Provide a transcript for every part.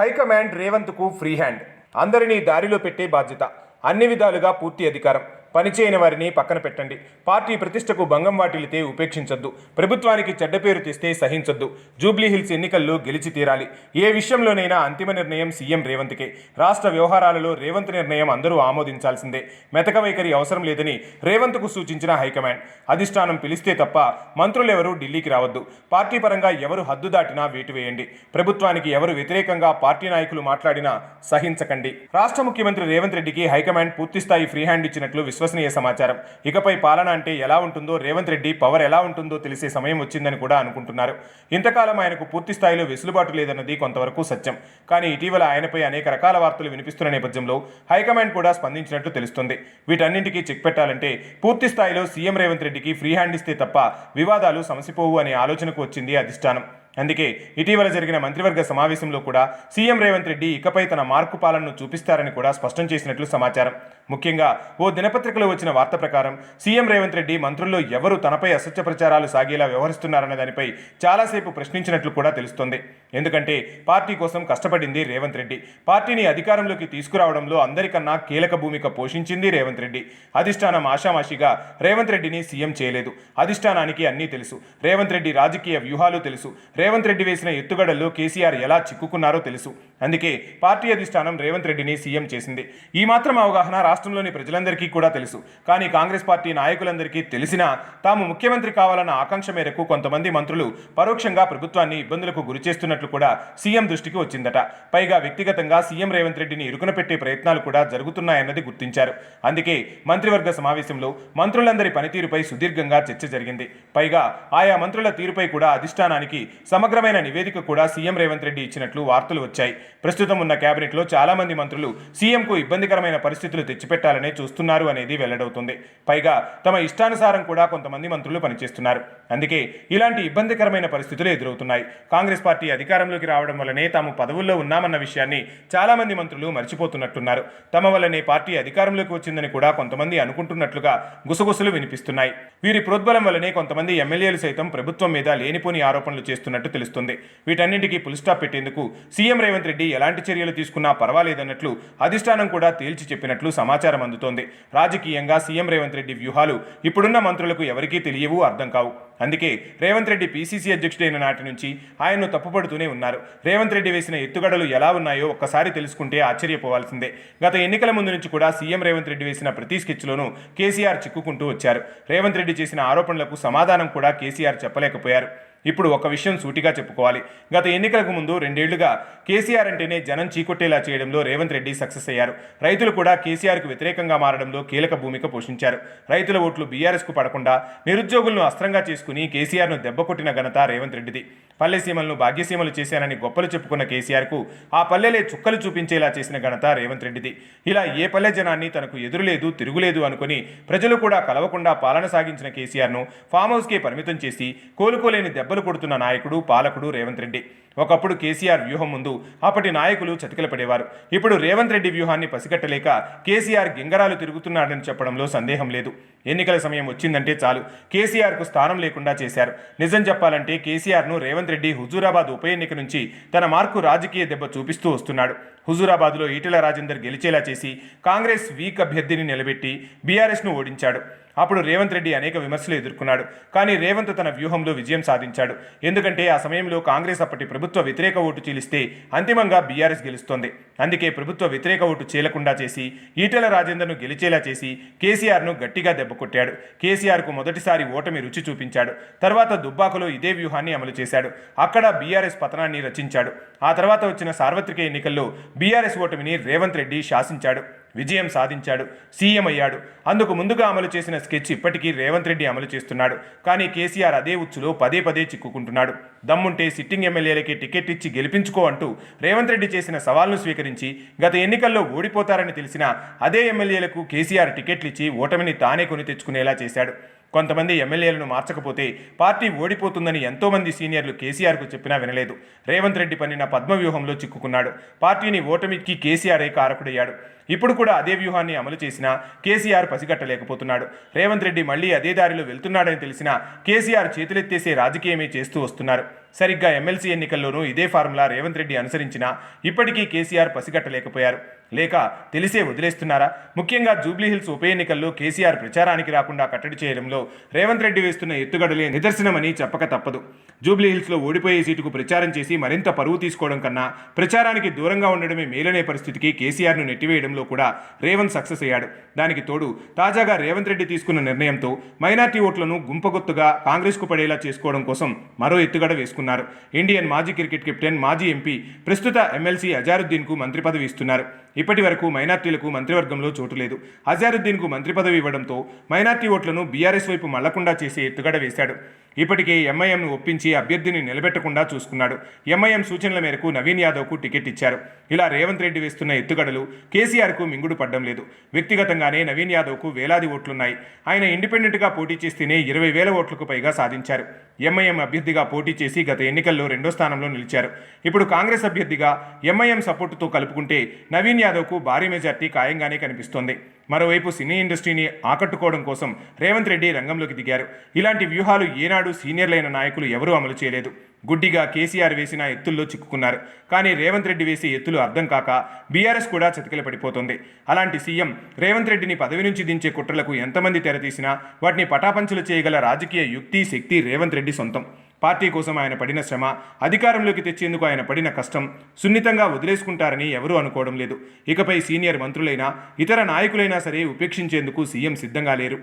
High command రేవంత్కు free hand. అందరినీ దారిలో పెట్టే బాధ్యత, అన్ని విధాలుగా పూర్తి అధికారం. పనిచేయని వారిని పక్కన పెట్టండి. పార్టీ ప్రతిష్టకు భంగం వాటిల్లితే ఉపేక్షించొద్దు. ప్రభుత్వానికి చెడ్డ పేరు తెస్తే సహించొద్దు. జూబ్లీహిల్స్ ఎన్నికల్లో గెలిచి తీరాలి. ఏ విషయంలోనైనా అంతిమ నిర్ణయం సీఎం రేవంత్కే. రాష్ట్ర వ్యవహారాలలో రేవంత్ నిర్ణయం అందరూ ఆమోదించాల్సిందే. మెతక వైఖరి అవసరం లేదని రేవంత్కు సూచించిన హైకమాండ్. అధిష్టానం పిలిస్తే తప్ప మంత్రులెవరూ ఢిల్లీకి రావద్దు. పార్టీ పరంగా ఎవరు హద్దు దాటినా వేటు వేయండి. ప్రభుత్వానికి ఎవరు వ్యతిరేకంగా పార్టీ నాయకులు మాట్లాడినా సహించకండి. రాష్ట్ర ముఖ్యమంత్రి రేవంత్ రెడ్డికి హైకమాండ్ పూర్తిస్థాయి ఫ్రీ హ్యాండ్ ఇచ్చినట్లు విశ్వసనీయ సమాచారం. ఇకపై పాలన అంటే ఎలా ఉంటుందో, రేవంత్ రెడ్డి పవర్ ఎలా ఉంటుందో తెలిసే సమయం వచ్చిందని కూడా అనుకుంటున్నారు. ఇంతకాలం ఆయనకు పూర్తి స్థాయిలో వెసులుబాటు లేదన్నది కొంతవరకు సత్యం. కానీ ఇటీవల ఆయనపై అనేక రకాల వార్తలు వినిపిస్తున్న నేపథ్యంలో హైకమాండ్ కూడా స్పందించినట్లు తెలుస్తుంది. వీటన్నింటికీ చెక్ పెట్టాలంటే పూర్తి స్థాయిలో సీఎం రేవంత్ రెడ్డికి ఫ్రీ హ్యాండ్ ఇస్తే తప్ప వివాదాలు సమసిపోవు అనే ఆలోచనకు వచ్చింది అధిష్టానం. అందుకే ఇటీవల జరిగిన మంత్రివర్గ సమావేశంలో కూడా సీఎం రేవంత్ రెడ్డి ఇకపై తన మార్కు పాలనను చూపిస్తారని కూడా స్పష్టం చేసినట్లు సమాచారం. ముఖ్యంగా ఓ దినపత్రికలో వచ్చిన వార్త ప్రకారం సీఎం రేవంత్ రెడ్డి మంత్రుల్లో ఎవరు తనపై అసత్య ప్రచారాలు సాగేలా వ్యవహరిస్తున్నారన్న దానిపై చాలాసేపు ప్రశ్నించినట్లు కూడా తెలుస్తోంది. ఎందుకంటే పార్టీ కోసం కష్టపడింది రేవంత్ రెడ్డి. పార్టీని అధికారంలోకి తీసుకురావడంలో అందరికన్నా కీలక భూమిక పోషించింది రేవంత్ రెడ్డి. అధిష్టానం ఆషామాషిగా రేవంత్ రెడ్డిని సీఎం చేయలేదు. అధిష్టానానికి అన్నీ తెలుసు. రేవంత్ రెడ్డి రాజకీయ వ్యూహాలు తెలుసు. రేవంత్ రెడ్డి వేసిన ఎత్తుగడల్లో కేసీఆర్ ఎలా చిక్కుకున్నారో తెలుసు. అందుకే పార్టీ అధిష్టానం రేవంత్ రెడ్డిని సీఎం చేసింది. ఈ మాత్రం అవగాహన రాష్ట్రంలోని ప్రజలందరికీ కూడా తెలుసు. కానీ కాంగ్రెస్ పార్టీ నాయకులందరికీ తెలిసినా తాము ముఖ్యమంత్రి కావాలన్న ఆకాంక్ష మేరకు కొంతమంది మంత్రులు పరోక్షంగా ప్రభుత్వాన్ని ఇబ్బందులకు గురిచేస్తున్నట్లు కూడా సీఎం దృష్టికి వచ్చిందట. పైగా వ్యక్తిగతంగా సీఎం రేవంత్ రెడ్డిని ఇరుకున పెట్టే ప్రయత్నాలు కూడా జరుగుతున్నాయన్నది గుర్తించారు. అందుకే మంత్రివర్గ సమావేశంలో మంత్రులందరి పనితీరుపై సుదీర్ఘంగా చర్చ జరిగింది. పైగా ఆయా మంత్రుల తీరుపై కూడా అధిష్టానానికి సమగ్రమైన నివేదిక కూడా సీఎం రేవంత్ రెడ్డి ఇచ్చినట్లు వార్తలు వచ్చాయి. ప్రస్తుతం ఉన్న కేబినెట్లో చాలా మంది మంత్రులు సీఎంకు ఇబ్బందికరమైన పరిస్థితులు తెచ్చిపెట్టాలనే చూస్తున్నారు అనేది వెల్లడవుతుంది. పైగా తమ ఇష్టానుసారం కూడా కొంతమంది మంత్రులు పనిచేస్తున్నారు. అందుకే ఇలాంటి ఇబ్బందికరమైన పరిస్థితులు ఎదురవుతున్నాయి. కాంగ్రెస్ పార్టీ అధికారంలోకి రావడం వల్లనే తాము పదవుల్లో ఉన్నామన్న విషయాన్ని చాలా మంది మంత్రులు మర్చిపోతున్నట్టున్నారు. తమ వల్లనే పార్టీ అధికారంలోకి వచ్చిందని కూడా కొంతమంది అనుకుంటున్నట్లుగా గుసగుసలు వినిపిస్తున్నాయి. వీరి ప్రోద్బలం వల్లనే కొంతమంది ఎమ్మెల్యేలు సైతం ప్రభుత్వం మీద లేనిపోని ఆరోపణలు చేస్తున్నట్టు తెలుస్తుంది. వీటన్నింటికీ ఫుల్ స్టాప్ పెట్టేందుకు సీఎం రేవంత్ రెడ్డి ఎలాంటి చర్యలు తీసుకున్నా పర్వాలేదన్నట్లు అధిష్టానం కూడా తేల్చి చెప్పినట్లు సమాచారం అందుతోంది. రాజకీయంగా సీఎం రేవంత్ రెడ్డి వ్యూహాలు ఇప్పుడున్న మంత్రులకు ఎవరికీ తెలియవు, అర్థం కావు. అందుకే రేవంత్ రెడ్డి పీసీసీ అధ్యక్షుడైన నాటి నుంచి ఆయన్ను తప్పుపడుతూనే ఉన్నారు. రేవంత్ రెడ్డి వేసిన ఎత్తుగడలు ఎలా ఉన్నాయో ఒక్కసారి తెలుసుకుంటే ఆశ్చర్యపోవాల్సిందే. గత ఎన్నికల ముందు నుంచి కూడా సీఎం రేవంత్ రెడ్డి వేసిన ప్రతి స్కెచ్లోనూ కేసీఆర్ చిక్కుకుంటూ వచ్చారు. రేవంత్ రెడ్డి చేసిన ఆరోపణలకు సమాధానం కూడా కేసీఆర్ చెప్పలేకపోయారు. ఇప్పుడు ఒక విషయం సూటిగా చెప్పుకోవాలి. గత ఎన్నికలకు ముందు 2 ఏళ్లుగా కేసీఆర్ అంటేనే జనం చీకొట్టేలా చేయడంలో రేవంత్ రెడ్డి సక్సెస్ అయ్యారు. రైతులు కూడా కేసీఆర్కు వ్యతిరేకంగా మారడంలో కీలక భూమిక పోషించారు. రైతుల ఓట్లు బీఆర్ఎస్కు పడకుండా నిరుద్యోగులను అస్త్రంగా చేసుకుని కేసీఆర్ను దెబ్బకొట్టిన ఘనత రేవంత్ రెడ్డిది. పల్లెసీమలను భాగ్యసీమలు చేశానని గొప్పలు చెప్పుకున్న కేసీఆర్కు ఆ పల్లెలే చుక్కలు చూపించేలా చేసిన ఘనత రేవంత్ రెడ్డిది. ఇలా ఏ పల్లె జనాన్ని తనకు ఎదురులేదు తిరుగులేదు అనుకుని ప్రజలు కూడా కలవకుండా పాలన సాగించిన కేసీఆర్ను ఫామ్ హౌస్కే పరిమితం చేసి కోలుకోలేని దెబ్బలు కొడుతున్న నాయకుడు పాలకుడు రేవంత్ రెడ్డి. ఒకప్పుడు కేసీఆర్ వ్యూహం ముందు అప్పటి నాయకులు చతికిల పడేవారు. ఇప్పుడు రేవంత్ రెడ్డి వ్యూహాన్ని పసిగట్టలేక కేసీఆర్ గింగరాలు తిరుగుతున్నాడని చెప్పడంలో సందేహం లేదు. ఎన్నికల సమయం వచ్చిందంటే చాలు కేసీఆర్కు స్థానం లేకుండా చేశారు. నిజం చెప్పాలంటే కేసీఆర్ను రేవంత్ రెడ్డి హుజూరాబాద్ ఉప ఎన్నిక నుంచి తన మార్కు రాజకీయ దెబ్బ చూపిస్తూ వస్తున్నాడు. హుజూరాబాద్లో ఈటెల రాజేందర్ గెలిచేలా చేసి కాంగ్రెస్ వీక్ అభ్యర్థిని నిలబెట్టి బీఆర్ఎస్ను ఓడించాడు. అప్పుడు రేవంత్ రెడ్డి అనేక విమర్శలు ఎదుర్కొన్నాడు. కానీ రేవంత్ తన వ్యూహంలో విజయం సాధించాడు. ఎందుకంటే ఆ సమయంలో కాంగ్రెస్ అప్పటి ప్రభుత్వ వ్యతిరేక ఓటు చీలిస్తే అంతిమంగా బీఆర్ఎస్ గెలుస్తోంది. అందుకే ప్రభుత్వ వ్యతిరేక ఓటు చీలకుండా చేసి ఈటెల రాజేందర్ను గెలిచేలా చేసి కేసీఆర్ను గట్టిగా దెబ్బకొట్టాడు. కేసీఆర్కు మొదటిసారి ఓటమి రుచి చూపించాడు. తర్వాత దుబ్బాకలో ఇదే వ్యూహాన్ని అమలు చేశాడు. అక్కడ బీఆర్ఎస్ పతనాన్ని రచించాడు. ఆ తర్వాత వచ్చిన సార్వత్రిక ఎన్నికల్లో బీఆర్ఎస్ ఓటమిని రేవంత్ రెడ్డి శాసించాడు. విజయం సాధించాడు. సీఎం అయ్యాడు. అందుకు ముందుగా అమలు చేసిన స్కెచ్ ఇప్పటికీ రేవంత్ రెడ్డి అమలు చేస్తున్నాడు. కానీ కేసీఆర్ అదే ఉచ్చులో పదే పదే చిక్కుకుంటున్నాడు. దమ్ముంటే సిట్టింగ్ ఎమ్మెల్యేలకి టికెట్ ఇచ్చి గెలిపించుకో అంటూ రేవంత్ రెడ్డి చేసిన సవాల్ను స్వీకరించి గత ఎన్నికల్లో ఓడిపోతారని తెలిసినా అదే ఎమ్మెల్యేలకు కేసీఆర్ టికెట్లు ఇచ్చి ఓటమిని తానే కొని తెచ్చుకునేలా చేశాడు. కొంతమంది ఎమ్మెల్యేలను మార్చకపోతే పార్టీ ఓడిపోతుందని ఎంతోమంది సీనియర్లు కేసీఆర్కు చెప్పినా వినలేదు. రేవంత్ రెడ్డి పన్నిన పద్మవ్యూహంలో చిక్కుకున్నాడు. పార్టీని ఓటమికి కేసీఆరే కారకుడయ్యాడు. ఇప్పుడు కూడా అదే వ్యూహాన్ని అమలు చేసినా కేసీఆర్ పసిగట్టలేకపోతున్నాడు. రేవంత్ రెడ్డి మళ్లీ అదే దారిలో వెళ్తున్నాడని తెలిసినా కేసీఆర్ చేతులెత్తేసే రాజకీయమే చేస్తూ వస్తున్నారు. సరిగ్గా ఎమ్మెల్సీ ఎన్నికల్లోనూ ఇదే ఫార్ములా రేవంత్ రెడ్డి అనుసరించినా ఇప్పటికీ కేసీఆర్ పసిగట్టలేకపోయారు. లేక తెలిసే వదిలేస్తున్నారా? ముఖ్యంగా జూబ్లీహిల్స్ ఉప ఎన్నికల్లో కేసీఆర్ ప్రచారానికి రాకుండా కట్టడి చేయడంలో రేవంత్ రెడ్డి వేస్తున్న ఎత్తుగడలే నిదర్శనమని చెప్పక తప్పదు. జూబ్లీహిల్స్లో ఓడిపోయే సీటుకు ప్రచారం చేసి మరింత పరువు తీసుకోవడం కన్నా ప్రచారానికి దూరంగా ఉండడమే మేలనే పరిస్థితికి కేసీఆర్ను నెట్టివేయడంలో కూడా రేవంత్ సక్సెస్ అయ్యాడు. దానికి తోడు తాజాగా రేవంత్ రెడ్డి తీసుకున్న నిర్ణయంతో మైనార్టీ ఓట్లను గుంపగొత్తుగా కాంగ్రెస్కు పడేలా చేసుకోవడం కోసం మరో ఎత్తుగడ వేసుకున్నారు. ఇండియన్ మాజీ క్రికెట్ కెప్టెన్, మాజీ ఎంపీ, ప్రస్తుత ఎమ్మెల్సీ అజారుద్దీన్కు మంత్రి పదవి ఇస్తున్నారు. ఇప్పటి వరకు మైనార్టీలకు మంత్రివర్గంలో చోటు లేదు. అజారుద్దీన్కు మంత్రి పదవి ఇవ్వడంతో మైనార్టీ ఓట్లను బీఆర్ఎస్ వైపు మళ్లకుండా చేసే ఎత్తుగడ వేశాడు. ఇప్పటికే ఎంఐఎంను ఒప్పించి అభ్యర్థిని నిలబెట్టకుండా చూసుకున్నాడు. ఎంఐఎం సూచనల మేరకు నవీన్ యాదవ్కు టికెట్ ఇచ్చారు. ఇలా రేవంత్ రెడ్డి వేస్తున్న ఎత్తుగడలు కేసీఆర్కు మింగుడు పడ్డం లేదు. వ్యక్తిగతంగానే నవీన్ యాదవ్కు వేలాది ఓట్లున్నాయి. ఆయన ఇండిపెండెంట్గా పోటీ చేస్తేనే 20,000 ఓట్లకు పైగా సాధించారు. ఎంఐఎం అభ్యర్థిగా పోటీ చేసి గత ఎన్నికల్లో 2వ స్థానంలో నిలిచారు. ఇప్పుడు కాంగ్రెస్ అభ్యర్థిగా ఎంఐఎం సపోర్టుతో కలుపుకుంటే నవీన్ యాదవ్కు భారీ మెజార్టీ ఖాయంగానే కనిపిస్తోంది. మరోవైపు సినీ ఇండస్ట్రీని ఆకట్టుకోవడం కోసం రేవంత్ రెడ్డి రంగంలోకి దిగారు. ఇలాంటి వ్యూహాలు ఏనాడు సీనియర్లైన నాయకులు ఎవరూ అమలు చేయలేదు. గుడ్డిగా కేసీఆర్ వేసిన ఎత్తుల్లో చిక్కుకున్నారు. కానీ రేవంత్ రెడ్డి వేసే ఎత్తులు అర్థం కాక బీఆర్ఎస్ కూడా చతికిల పడిపోతుంది. అలాంటి సీఎం రేవంత్ రెడ్డిని పదవి నుంచి దించే కుట్రలకు ఎంతమంది తెరతీసినా వాటిని పటాపంచలు చేయగల రాజకీయ యుక్తి, శక్తి రేవంత్ రెడ్డి సొంతం. పార్టీ కోసం ఆయన పడిన శ్రమ, అధికారంలోకి తెచ్చేందుకు ఆయన పడిన కష్టం సున్నితంగా వదిలేసుకుంటారని ఎవరూ అనుకోవడం లేదు. ఇకపై సీనియర్ మంత్రులైనా ఇతర నాయకులైనా సరే ఉపేక్షించేందుకు సీఎం సిద్ధంగా లేరు.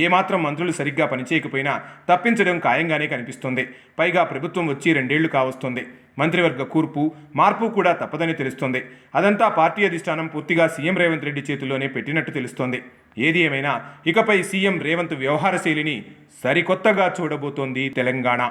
ఏమాత్రం మంత్రులు సరిగ్గా పనిచేయకపోయినా తప్పించడం ఖాయంగానే కనిపిస్తోంది. పైగా ప్రభుత్వం వచ్చి 2 ఏళ్లు కావస్తోంది. మంత్రివర్గ కూర్పు, మార్పు కూడా తప్పదని తెలుస్తోంది. అదంతా పార్టీ అధిష్టానం పూర్తిగా సీఎం రేవంత్ రెడ్డి చేతుల్లోనే పెట్టినట్టు తెలుస్తోంది. ఏది ఏమైనా ఇకపై సీఎం రేవంత్ వ్యవహార శైలిని సరికొత్తగా చూడబోతోంది తెలంగాణ.